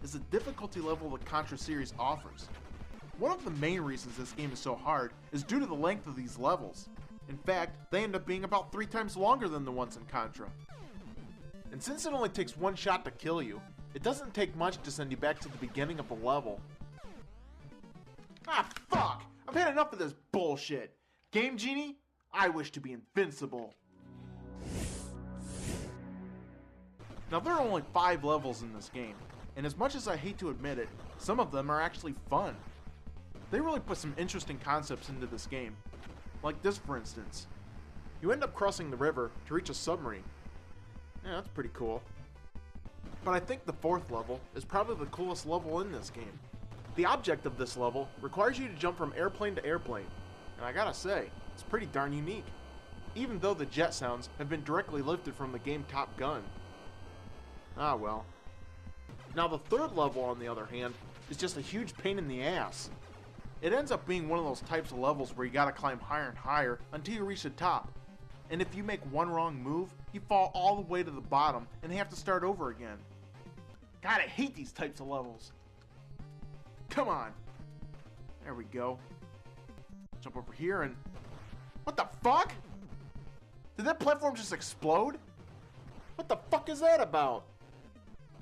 is the difficulty level the Contra series offers. One of the main reasons this game is so hard is due to the length of these levels. In fact, they end up being about 3 times longer than the ones in Contra. And since it only takes one shot to kill you, it doesn't take much to send you back to the beginning of the level. Ah, fuck! I've had enough of this bullshit! Game Genie, I wish to be invincible. Now there are only 5 levels in this game, and as much as I hate to admit it, some of them are actually fun. They really put some interesting concepts into this game. Like this, for instance. You end up crossing the river to reach a submarine. Yeah, that's pretty cool. But I think the 4th level is probably the coolest level in this game. The object of this level requires you to jump from airplane to airplane, and I gotta say, it's pretty darn unique. Even though the jet sounds have been directly lifted from the game Top Gun. Ah well. Now the 3rd level, on the other hand, is just a huge pain in the ass. It ends up being one of those types of levels where you gotta climb higher and higher until you reach the top. And if you make one wrong move, you fall all the way to the bottom and have to start over again. God, I hate these types of levels. Come on. There we go. Jump over here and... What the fuck? Did that platform just explode? What the fuck is that about?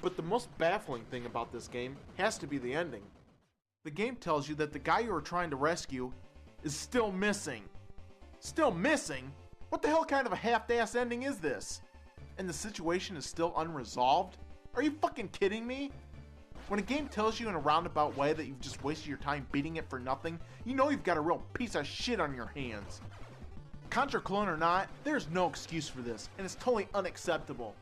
But the most baffling thing about this game has to be the ending. The game tells you that the guy you are trying to rescue is still missing. Still missing? What the hell kind of a half-ass ending is this? And the situation is still unresolved? Are you fucking kidding me? When a game tells you in a roundabout way that you've just wasted your time beating it for nothing, you know you've got a real piece of shit on your hands. Contra clone or not, there's no excuse for this, and it's totally unacceptable.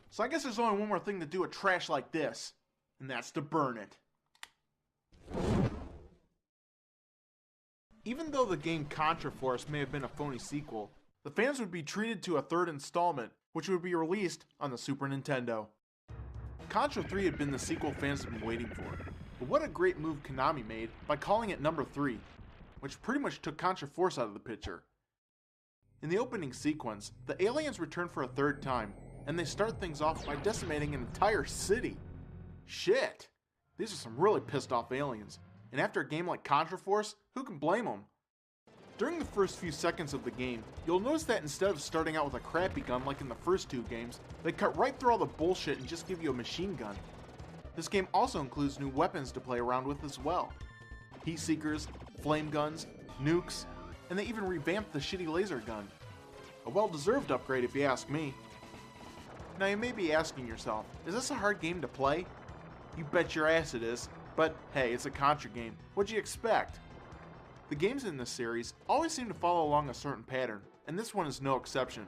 So I guess there's only one more thing to do with trash like this, and that's to burn it. Even though the game Contra Force may have been a phony sequel, the fans would be treated to a 3rd installment, which would be released on the Super Nintendo. Contra 3 had been the sequel fans had been waiting for, but what a great move Konami made by calling it number 3, which pretty much took Contra Force out of the picture. In the opening sequence, the aliens return for a 3rd time, and they start things off by decimating an entire city. Shit! These are some really pissed off aliens, and after a game like Contra Force, who can blame them? During the first few seconds of the game, you'll notice that instead of starting out with a crappy gun like in the first 2 games, they cut right through all the bullshit and just give you a machine gun. This game also includes new weapons to play around with as well. Heat seekers, flame guns, nukes, and they even revamped the shitty laser gun. A well-deserved upgrade if you ask me. Now you may be asking yourself, is this a hard game to play? You bet your ass it is, but hey, it's a Contra game, what'd you expect? The games in this series always seem to follow along a certain pattern, and this one is no exception.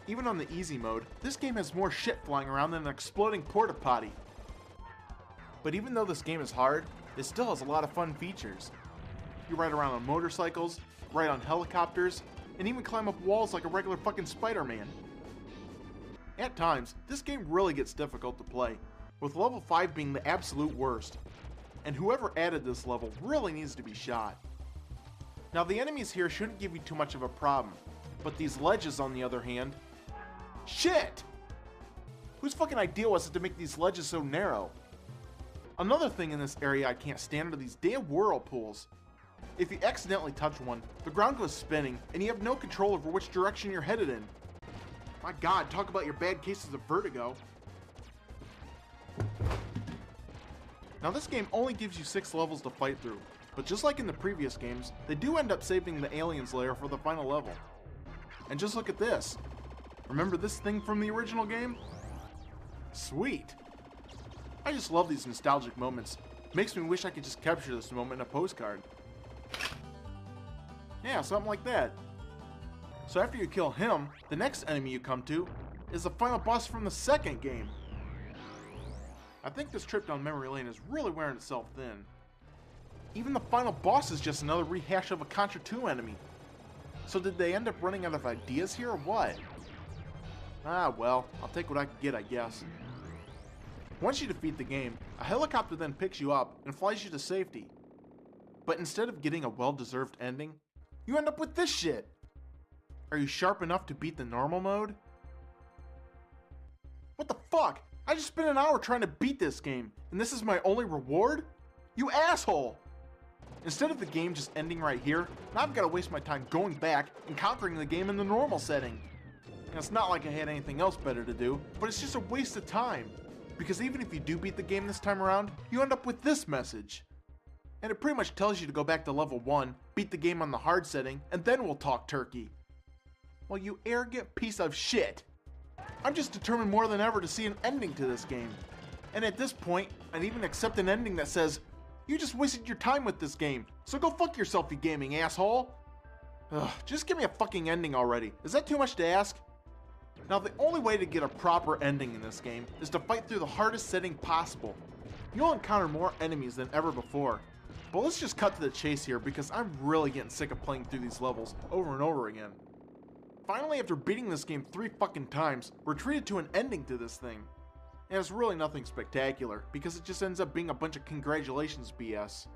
Even on the easy mode, this game has more shit flying around than an exploding porta potty. But even though this game is hard, it still has a lot of fun features. You ride around on motorcycles, ride on helicopters, and even climb up walls like a regular fucking Spider-Man. At times, this game really gets difficult to play, with level 5 being the absolute worst. And whoever added this level really needs to be shot. Now the enemies here shouldn't give you too much of a problem, but these ledges on the other hand... Shit! Whose fucking idea was it to make these ledges so narrow? Another thing in this area I can't stand are these damn whirlpools. If you accidentally touch one, the ground goes spinning and you have no control over which direction you're headed in. My god, talk about your bad cases of vertigo. Now this game only gives you 6 levels to fight through, but just like in the previous games, they do end up saving the aliens layer for the final level. And just look at this. Remember this thing from the original game? Sweet. I just love these nostalgic moments. Makes me wish I could just capture this moment in a postcard. Yeah, something like that. So after you kill him, the next enemy you come to is the final boss from the second game. I think this trip down memory lane is really wearing itself thin. Even the final boss is just another rehash of a Contra 2 enemy. So did they end up running out of ideas here or what? Ah well, I'll take what I can get I guess. Once you defeat the game, a helicopter then picks you up and flies you to safety. But instead of getting a well-deserved ending, you end up with this shit! Are you sharp enough to beat the normal mode? What the fuck? I just spent an hour trying to beat this game, and this is my only reward? You asshole! Instead of the game just ending right here, now I've got to waste my time going back and conquering the game in the normal setting. And it's not like I had anything else better to do, but it's just a waste of time. Because even if you do beat the game this time around, you end up with this message. And it pretty much tells you to go back to level 1, beat the game on the hard setting, and then we'll talk turkey. Well, you arrogant piece of shit. I'm just determined more than ever to see an ending to this game. And at this point, I'd even accept an ending that says, you just wasted your time with this game, so go fuck yourself, you gaming asshole. Ugh, just give me a fucking ending already. Is that too much to ask? Now, the only way to get a proper ending in this game is to fight through the hardest setting possible. You'll encounter more enemies than ever before. But let's just cut to the chase here because I'm really getting sick of playing through these levels over and over again. Finally, after beating this game 3 fucking times, we're treated to an ending to this thing. And it's really nothing spectacular, because it just ends up being a bunch of congratulations BS.